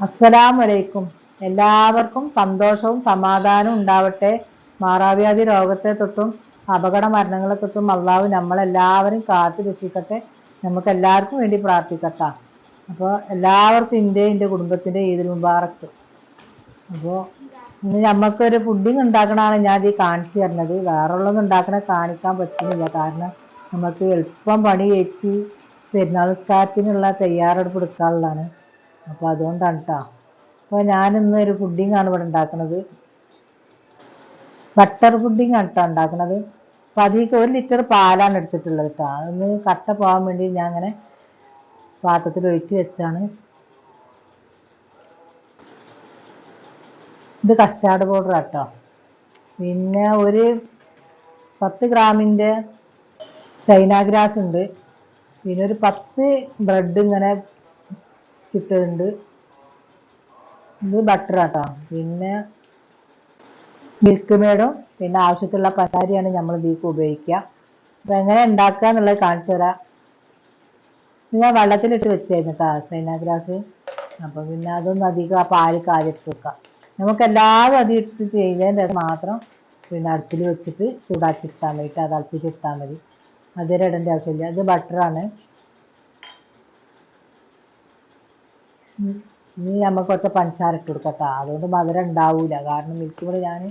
അസ്സലാമലൈക്കും. എല്ലാവർക്കും സന്തോഷവും സമാധാനവും ഉണ്ടാവട്ടെ. മാറാവ്യാധി രോഗത്തെ തൊട്ടും അപകട മരണങ്ങളെ തൊട്ടും അള്ളാഹു നമ്മളെല്ലാവരും കാത്തു രക്ഷിക്കട്ടെ. നമുക്ക് എല്ലാവർക്കും വേണ്ടി പ്രാർത്ഥിക്കട്ടെ. അപ്പോൾ എല്ലാവർക്കും എൻ്റെ കുടുംബത്തിൻ്റെ ഈദുൽ മുബാറക്ക്. അപ്പോൾ ഇന്ന് നമുക്കൊരു പുഡിങ് ഉണ്ടാക്കണമാണ് ഞാൻ ഇത് കാണിച്ചു തരുന്നത്. വേറുള്ളതൊന്നും ഉണ്ടാക്കണ കാണിക്കാൻ പറ്റുന്നില്ല. കാരണം നമുക്ക് എളുപ്പം പണി കഴിച്ച് പെരുന്നാൾ നിസ്കാരത്തിനുള്ള തയ്യാറെടുപ്പ് എടുക്കാനുള്ളതാണ്. അപ്പോൾ അതുകൊണ്ടാണ് കേട്ടോ. അപ്പോൾ ഞാനിന്ന് ഒരു പുഡിങ്ങാണ് ഇവിടെ ഉണ്ടാക്കുന്നത്. ബട്ടർ പുഡിങ് ആണ് കേട്ടോ ഉണ്ടാക്കുന്നത്. അപ്പോൾ അതിലേക്ക് 1 ലിറ്റർ പാലാണ് എടുത്തിട്ടുള്ളത് കേട്ടോ. അതൊന്ന് കട്ട പോകാൻ വേണ്ടി ഞാൻ അങ്ങനെ പാത്രത്തിൽ ഒഴിച്ച് വെച്ചാണ്. ഇത് കസ്റ്റാർഡ് പൗഡർ കേട്ടോ. പിന്നെ ഒരു 10 ഗ്രാമിൻ്റെ ചൈന ഗ്രാസ് ഉണ്ട്. പിന്നെ ഒരു 10 ബ്രെഡ് ഇങ്ങനെ ചിട്ടുണ്ട്. ഇത് ബട്ടർ കേട്ടോ. പിന്നെ മിൽക്ക് മേഡും പിന്നെ ആവശ്യത്തിലുള്ള പഞ്ചസാരയാണ് നമ്മൾ ഇതിലേക്ക് ഉപയോഗിക്കുക. അപ്പം എങ്ങനെ ഉണ്ടാക്കുക എന്നുള്ളത് കാണിച്ചു തരാം. ഞാൻ വെള്ളത്തിലിട്ട് വെച്ചായിരുന്നു കേട്ടോ ചൈന ഗ്രാസ്. അപ്പം പിന്നെ അതൊന്നും അധികം ആ പാല് കാലിട്ട് വെക്കാം. നമുക്ക് എല്ലാവരും അത് ഇട്ട് ചെയ്തതിൻ്റെ മാത്രം പിന്നെ അടുപ്പിൽ വെച്ചിട്ട് ചൂടാക്കി ഇട്ടാൽ മതി. അത് തിളപ്പിച്ചിട്ടാൽ മതി. അതുവരെ ഇടേണ്ട ആവശ്യമില്ല. ഇത് ബട്ടറാണ്. ഇനി നമുക്ക് കുറച്ച് പഞ്ചസാര ഇട്ട് കൊടുക്കട്ടോ. അതുകൊണ്ട് മധുരം ഉണ്ടാവില്ല. കാരണം മിൽക്ക് കൂടെ ഞാൻ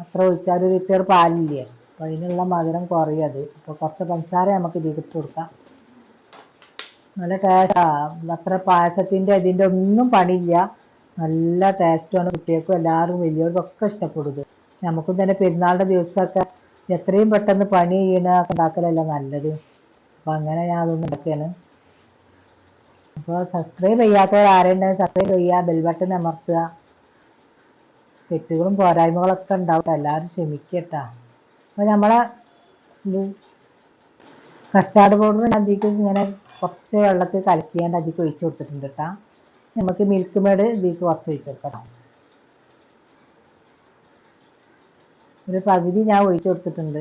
അത്ര ഒഴിച്ചാൽ 1 ലിറ്റർ പാലില്ലേ, അപ്പോൾ അതിനുള്ള മധുരം കുറയും. അത് അപ്പോൾ കുറച്ച് പഞ്ചസാര നമുക്ക് ഇതിൽ ഇട്ട് കൊടുക്കാം. നല്ല ടേസ്റ്റാണ്. അത്ര പായസത്തിൻ്റെ ഇതിൻ്റെ ഒന്നും പണിയില്ല. നല്ല ടേസ്റ്റുമാണ്. കുട്ടികൾക്കും എല്ലാവരും വലിയവർക്കും ഒക്കെ ഇഷ്ടപ്പെടുന്നത്. നമുക്കും തന്നെ പെരുന്നാളിൻ്റെ ദിവസമൊക്കെ എത്രയും പെട്ടെന്ന് പണി ചെയ്യണ ഉണ്ടാക്കലല്ല നല്ലത്. അപ്പോൾ അങ്ങനെ ഞാൻ അതൊന്നും ഉണ്ടാക്കിയാണ്. അപ്പോൾ സബ്സ്ക്രൈബ് ചെയ്യാത്തവർ ആരെങ്കിലും സബ്സ്ക്രൈബ് ചെയ്യുക, ബെൽ ബട്ടൺ അമർത്തുക. തെറ്റുകളും പോരായ്മകളൊക്കെ ഉണ്ടാവും. എല്ലാവരും ക്ഷമിക്കട്ടാ. അപ്പോൾ നമ്മളെ ഇത് കസ്റ്റാർഡ് പൗഡർ അതിലേക്ക് ഇങ്ങനെ കുറച്ച് വെള്ളത്തിൽ കലക്കിയാണ്ട് അതിലേക്ക് ഒഴിച്ച് കൊടുത്തിട്ടുണ്ട് കേട്ടോ. നമുക്ക് മിൽക്ക് മേഡ് ഇതിലേക്ക് കുറച്ച് ഒഴിച്ച് കൊടുക്കണം. ഒരു പകുതി ഞാൻ ഒഴിച്ച് കൊടുത്തിട്ടുണ്ട്.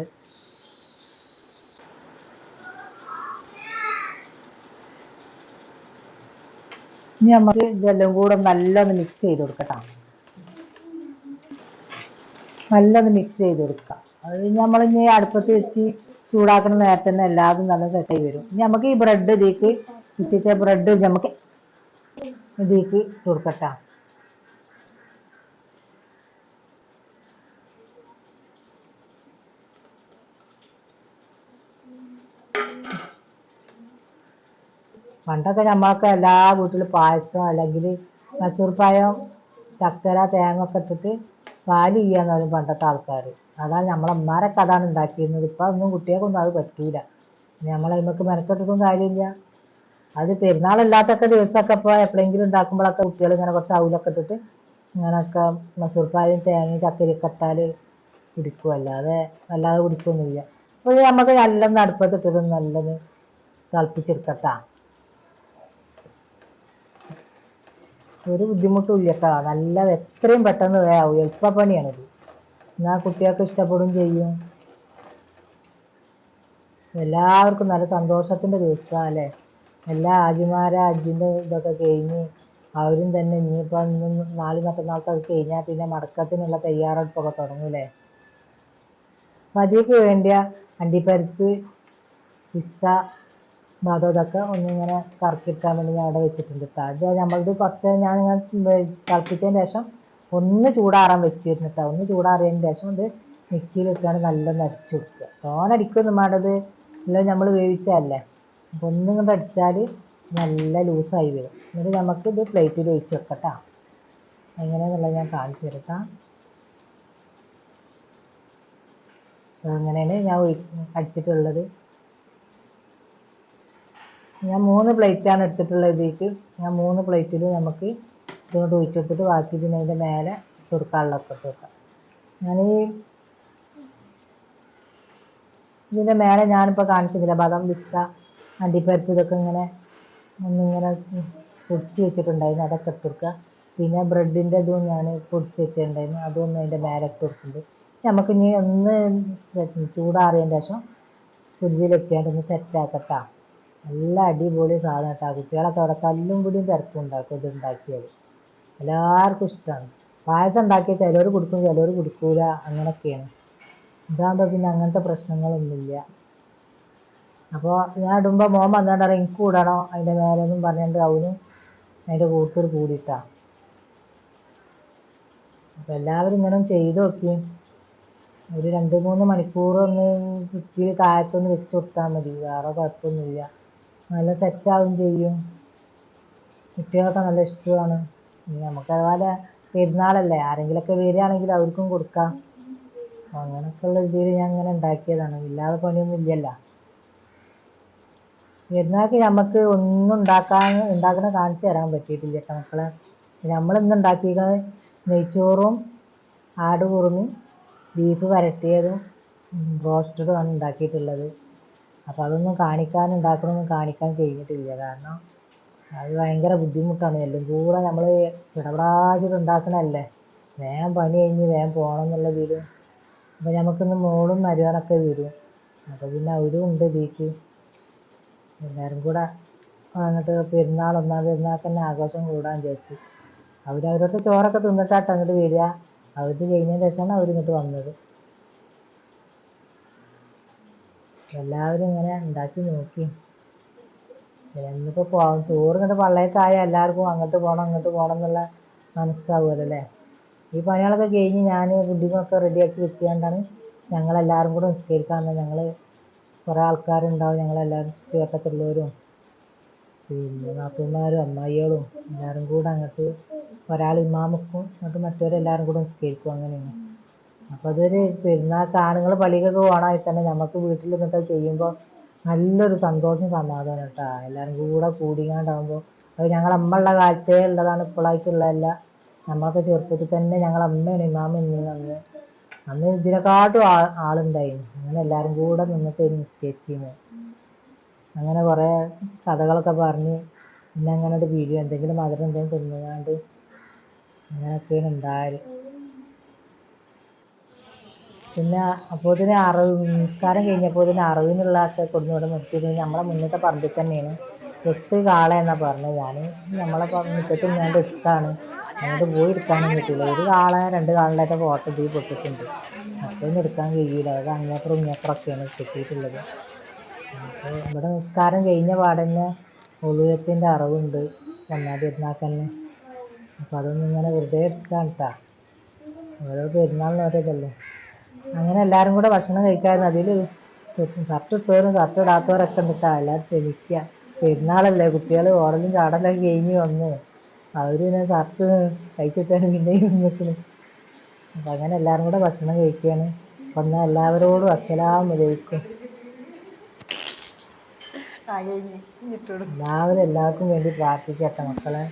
ഇനി നമുക്ക് ഇതെല്ലാം കൂടെ നല്ലൊന്ന് മിക്സ് ചെയ്ത് കൊടുക്കട്ടോ. നല്ലൊന്ന് മിക്സ് ചെയ്ത് കൊടുക്കാം. അത് നമ്മളിനി അടുപ്പത്ത് വെച്ച് ചൂടാക്കുന്ന നേരത്തെ തന്നെ എല്ലാതും നല്ല സെറ്റായി വരും. ഇനി നമുക്ക് ഈ ബ്രെഡ് ഇതിലേക്ക് ഇച്ചിച്ച ബ്രെഡ് നമുക്ക് ഇതിലേക്ക് ഇട്ട് കൊടുക്കട്ടോ. പണ്ടൊക്കെ നമ്മളൊക്കെ എല്ലാ വീട്ടിലും പായസം അല്ലെങ്കിൽ മസൂർപ്പായം ചക്കര തേങ്ങ ഒക്കെ ഇട്ടിട്ട് പാല് ചെയ്യാന്ന് പറയും പണ്ടത്തെ ആൾക്കാർ. അതാണ് നമ്മളമ്മമാരൊക്കെ അതാണ് ഉണ്ടാക്കിയിരുന്നത്. ഇപ്പം അതൊന്നും കുട്ടികൾക്കൊന്നും അത് പറ്റൂല. നമ്മളതിമക്ക് മെനക്കെട്ടിട്ടും കാര്യമില്ല. അത് പെരുന്നാളില്ലാത്തൊക്കെ ദിവസമൊക്കെ ഇപ്പോൾ എപ്പോഴെങ്കിലും ഉണ്ടാക്കുമ്പോഴൊക്കെ കുട്ടികൾ ഇങ്ങനെ കുറച്ച് അവലൊക്കെ ഇട്ടിട്ട് ഇങ്ങനെയൊക്കെ മസൂർപ്പായും തേങ്ങയും ചക്കരയൊക്കെ ഇട്ടാൽ കുടിക്കും. അല്ലാതെ കുടിക്കൊന്നുമില്ല. അപ്പോൾ നമുക്ക് നല്ലൊന്ന് അടുപ്പത്തിട്ടിട്ട് നല്ലത് തിളപ്പിച്ചെടുക്കട്ടാ. ഒരു ബുദ്ധിമുട്ടും ഇല്ല കേട്ടോ. നല്ല എത്രയും പെട്ടെന്ന് വേവും. എളുപ്പപ്പണിയാണിത്. എന്നാൽ കുട്ടികൾക്ക് ഇഷ്ടപ്പെടും ചെയ്യും. എല്ലാവർക്കും നല്ല സന്തോഷത്തിൻ്റെ ദിവസമാണ് അല്ലേ. എല്ലാ ഹജ്ജിൻ്റെ ഇതൊക്കെ കഴിഞ്ഞ് അവരും തന്നെ ഇനിയിപ്പോൾ ഇന്നും നാളെ മറ്റന്നാളത്തൊക്കെ കഴിഞ്ഞാൽ പിന്നെ മടക്കത്തിനുള്ള തയ്യാറെടുപ്പൊക്കെ തുടങ്ങൂലേ. അപ്പം അതിലേക്ക് വേണ്ടിയ അണ്ടിപ്പരിപ്പ് പിസ്ത അതൊക്കെ ഒന്നിങ്ങനെ കറക്കിയിട്ടാൻ വേണ്ടി ഞാൻ അവിടെ വെച്ചിട്ടുണ്ട് കേട്ടോ. അത് നമ്മളിത് കുറച്ച് ഞാൻ തിളപ്പിച്ചതിന് ശേഷം ഒന്ന് ചൂടാറാൻ വെച്ചിരുന്നു കേട്ടോ. ഒന്ന് ചൂടാറിയതിന് ശേഷം ഇത് മിക്സിയിലിട്ടാണ് നല്ലൊന്ന് അടിച്ചു കൊടുക്കുക. തോനടിക്കൊന്നും വേണ്ടത് എല്ലാം നമ്മൾ വേവിച്ചതല്ലേ. അപ്പോൾ ഒന്നും കൊണ്ട് അടിച്ചാൽ നല്ല ലൂസായി വരും. എന്നിട്ട് നമുക്കിത് പ്ലേറ്റിൽ ഒഴിച്ച് വെക്കട്ടോ. എങ്ങനെയാണെന്നുള്ളത് ഞാൻ കാണിച്ചു തരട്ടാ. അങ്ങനെയാണ് ഞാൻ അടിച്ചിട്ടുള്ളത്. ഞാൻ 3 പ്ലേറ്റാണ് എടുത്തിട്ടുള്ളത്. ഇതിലേക്ക് ഞാൻ 3 പ്ലേറ്റിൽ നമുക്ക് ഇതുകൊണ്ട് ഒഴിച്ചെടുത്തിട്ട് ബാക്കി പിന്നെ അതിൻ്റെ മേലെ കൊടുക്കാനുള്ളതൊക്കെ ഇട്ട് വെക്കാം. ഇതിൻ്റെ മേലെ ഞാനിപ്പോൾ കാണിച്ചിട്ടില്ല ബദാം പിസ്ത അണ്ടിപ്പരിപ്പ് ഇതൊക്കെ ഇങ്ങനെ ഒന്നിങ്ങനെ പൊടിച്ച് വെച്ചിട്ടുണ്ടായിരുന്നു. അതൊക്കെ ഇട്ട് കൊടുക്കുക. പിന്നെ ബ്രെഡിൻ്റെ ഇതും ഞാൻ പൊടിച്ച് വെച്ചിട്ടുണ്ടായിരുന്നു. അതൊന്നും അതിൻ്റെ മേലെ ഇട്ട് കൊടുക്കുന്നുണ്ട്. നമുക്കിനി ഒന്ന് ചൂടാറിയതിന് ശേഷം ഫ്രിഡ്ജിൽ വെച്ചാണ്ട് ഒന്ന് സെറ്റാക്കട്ടാ. നല്ല അടിപൊളി സാധനം കേട്ടോ. കുട്ടികളൊക്കെ അവിടെ തല്ലും പിടിയും തിരക്കും ഉണ്ടാക്കും ഇത് ഉണ്ടാക്കിയാൽ. എല്ലാവർക്കും ഇഷ്ടമാണ്. പായസം ഉണ്ടാക്കിയാൽ ചിലവർ കുടിക്കും, ചിലവർ കുടിക്കൂല, അങ്ങനെയൊക്കെയാണ്. ഇതാകുമ്പോൾ പിന്നെ അങ്ങനത്തെ പ്രശ്നങ്ങളൊന്നുമില്ല. അപ്പോൾ ഞാൻ ഇടുമ്പോൾ മോൻ വന്നുകൊണ്ട് പറയും എനിക്ക് കൂടണോ അതിൻ്റെ മേലെന്നും പറഞ്ഞുകൊണ്ട് അവനും അതിൻ്റെ കൂട്ടത്തിൽ കൂടിയിട്ടാ. അപ്പോൾ എല്ലാവരും ഇങ്ങനെ ചെയ്ത് നോക്കി. ഒരു 2-3 മണിക്കൂർ ഒന്ന് ഫ്രിഡ്ജിൽ താഴത്തൊന്ന് വെച്ച് കൊടുത്താൽ മതി, വേറെ കുഴപ്പമൊന്നുമില്ല. നല്ല സെറ്റാവും ചെയ്യും. കുട്ടികളൊക്കെ നല്ല ഇഷ്ടമാണ്. നമുക്ക് അതുപോലെ പെരുന്നാളല്ലേ, ആരെങ്കിലുമൊക്കെ വരികയാണെങ്കിൽ അവർക്കും കൊടുക്കാം. അങ്ങനെയൊക്കെയുള്ള രീതിയിൽ ഞാൻ ഇങ്ങനെ ഉണ്ടാക്കിയതാണ്. ഇല്ലാതെ പണിയൊന്നും ഇല്ലല്ലോ. പെരുന്നാൾക്ക് നമുക്ക് ഒന്നും ഉണ്ടാക്കണ കാണിച്ചു തരാൻ പറ്റിയിട്ടില്ല കേട്ടോ മക്കളെ. നമ്മളിന്ന് ഉണ്ടാക്കിയത് നെയ്ച്ചോറും ആട് കുറുമയും ബീഫ് വരട്ടിയതും റോസ്റ്റഡും ആണ് ഉണ്ടാക്കിയിട്ടുള്ളത്. അപ്പോൾ അതൊന്നും ഉണ്ടാക്കണമൊന്നും കാണിക്കാൻ കഴിഞ്ഞിട്ടില്ല. കാരണം അത് ഭയങ്കര ബുദ്ധിമുട്ടാണ്. എല്ലാം കൂടെ നമ്മൾ ചിടപടാച്ചിട്ട് ഉണ്ടാക്കണമല്ലേ, വേഗം പണി കഴിഞ്ഞ് വേഗം പോകണം എന്നുള്ളതിൽ. അപ്പോൾ നമുക്കിന്ന് മോളും മരുമകനൊക്കെ വരും. അപ്പോൾ പിന്നെ അവരും ഉണ്ട് ഇതിലേക്ക്. എല്ലാവരും കൂടെ അങ്ങോട്ട് ഒന്നാം പെരുന്നാൾക്ക് തന്നെ ആഘോഷം കൂടാൻ വിചാരിച്ചു. അവരവരുടെ ചോറൊക്കെ തിന്നിട്ടാട്ടോ അങ്ങോട്ട് വരിക. അവർക്ക് കഴിഞ്ഞതിന് ശേഷമാണ് അവരിങ്ങോട്ട് വന്നത്. എല്ലാവരും ഇങ്ങനെ ഉണ്ടാക്കി നോക്കി. എന്നിപ്പോൾ ചോറ് ഇങ്ങോട്ട് പള്ളേക്കായ എല്ലാവർക്കും അങ്ങോട്ട് പോകണം ഇങ്ങോട്ട് പോകണം എന്നുള്ള മനസ്സാവുമല്ലോ അല്ലേ. ഈ പണികളൊക്കെ കഴിഞ്ഞ് ഞാൻ ഫുഡിങ്ങൊക്കെ റെഡിയാക്കി വെച്ചുകൊണ്ടാണ് ഞങ്ങളെല്ലാവരും കൂടെ നിസ്കരിക്കാൻ വന്നത്. ഞങ്ങൾ കുറേ ആൾക്കാരുണ്ടാവും. ഞങ്ങളെല്ലാവരും ചുറ്റുവട്ടത്തുള്ളവരും പിന്നെ നാത്തൂന്മാരും അമ്മായികളും എല്ലാവരും കൂടെ അങ്ങോട്ട് ഒരാൾ ഇമാമക്കും എന്നിട്ട് മറ്റവരെല്ലാവരും കൂടെ നിസ്കരിക്കും. അങ്ങനെയാണ്. അപ്പോൾ അതൊരു പെരുന്നാൾക്ക് ആണുങ്ങൾ പള്ളിക്കൊക്കെ പോകണമായി തന്നെ നമുക്ക് വീട്ടിൽ നിന്നിട്ട് ചെയ്യുമ്പോൾ നല്ലൊരു സന്തോഷം സമാധാനം കേട്ടോ. എല്ലാവരും കൂടെ കൂടിങ്ങാണ്ടാകുമ്പോൾ അത് ഞങ്ങളമ്മയുള്ള കാലത്തേ ഉള്ളതാണ്, ഇപ്പോഴായിട്ടുള്ളതല്ല. നമ്മളൊക്കെ ചെറുപ്പത്തിൽ തന്നെ ഞങ്ങളമ്മയാണ് ഇമാമ അന്ന് അന്ന് ഇതിനെക്കാട്ടും ആളുണ്ടായിരുന്നു. അങ്ങനെ എല്ലാവരും കൂടെ നിന്നിട്ട് നിസ്കരിച്ചിരുന്നത്. അങ്ങനെ കുറേ കഥകളൊക്കെ പറഞ്ഞ് പിന്നെ അങ്ങനെ ഒരു വീഡിയോ എന്തെങ്കിലും മധുരം എന്തെങ്കിലും തിന്നുകാണ്ട് അങ്ങനെയൊക്കെയാണ് ഉണ്ടായത്. പിന്നെ അപ്പോൾ നിസ്കാരം കഴിഞ്ഞപ്പോൾ അറിവിനുള്ളതൊക്കെ കൊടുന്നിവിടെ നിർത്തിയത് നമ്മളെ മുന്നത്തെ പറമ്പിൽ തന്നെയാണ്. 8 കാള എന്നാണ് പറഞ്ഞത്. ഞാൻ നമ്മളെ മുറ്റത്ത് നിന്നാണ്ട് എടുത്താണ്, അങ്ങോട്ട് പോയി എടുക്കാനൊന്നും പറ്റില്ല. 1 കാള 2 കാളേൻ്റെ ഫോട്ടോ ഇതിൽ പൊട്ടിട്ടുണ്ട്. മറ്റൊന്നും എടുക്കാൻ കഴിയില്ല. അത് അങ്ങേപ്പുറം ഇങ്ങേപ്പുറമൊക്കെയാണ് കിട്ടിയിട്ടുള്ളത്. അപ്പോൾ ഇവിടെ നിസ്കാരം കഴിഞ്ഞ പാടന്നെ ഒളുയത്തിൻ്റെ അറിവുണ്ട് ഒന്നാം പെരുന്നാൾക്ക് തന്നെ. അപ്പോൾ അതൊന്നും ഇങ്ങനെ വെറുതെ എടുക്കാൻ കേട്ടോ. ഓരോ പെരുന്നാളിന് ഓരോതല്ലേ. അങ്ങനെ എല്ലാവരും കൂടെ ഭക്ഷണം കഴിക്കാമായിരുന്നു. അതിൽ ഷർട്ട് ഇട്ടവരും ഷർട്ട് ഇടാത്തവരൊക്കെ ഉണ്ടിട്ടാ. എല്ലാവരും ക്ഷമിക്കുക, പെരുന്നാളല്ലേ, കുട്ടികൾ ഓടലും ചാടലൊക്കെ കഴിഞ്ഞ് വന്ന് അവർ പിന്നെ ഷർട്ട് കഴിച്ചിട്ടാണ് പിന്നെയും നിൽക്കുന്നത്. അപ്പം അങ്ങനെ എല്ലാവരും കൂടെ ഭക്ഷണം കഴിക്കുകയാണ്. അപ്പം എന്നാൽ എല്ലാവരോടും അസ്സലാമു അലൈക്കും. എല്ലാവരും എല്ലാവർക്കും വേണ്ടി പ്രാർത്ഥിക്കട്ടെ മക്കളെ.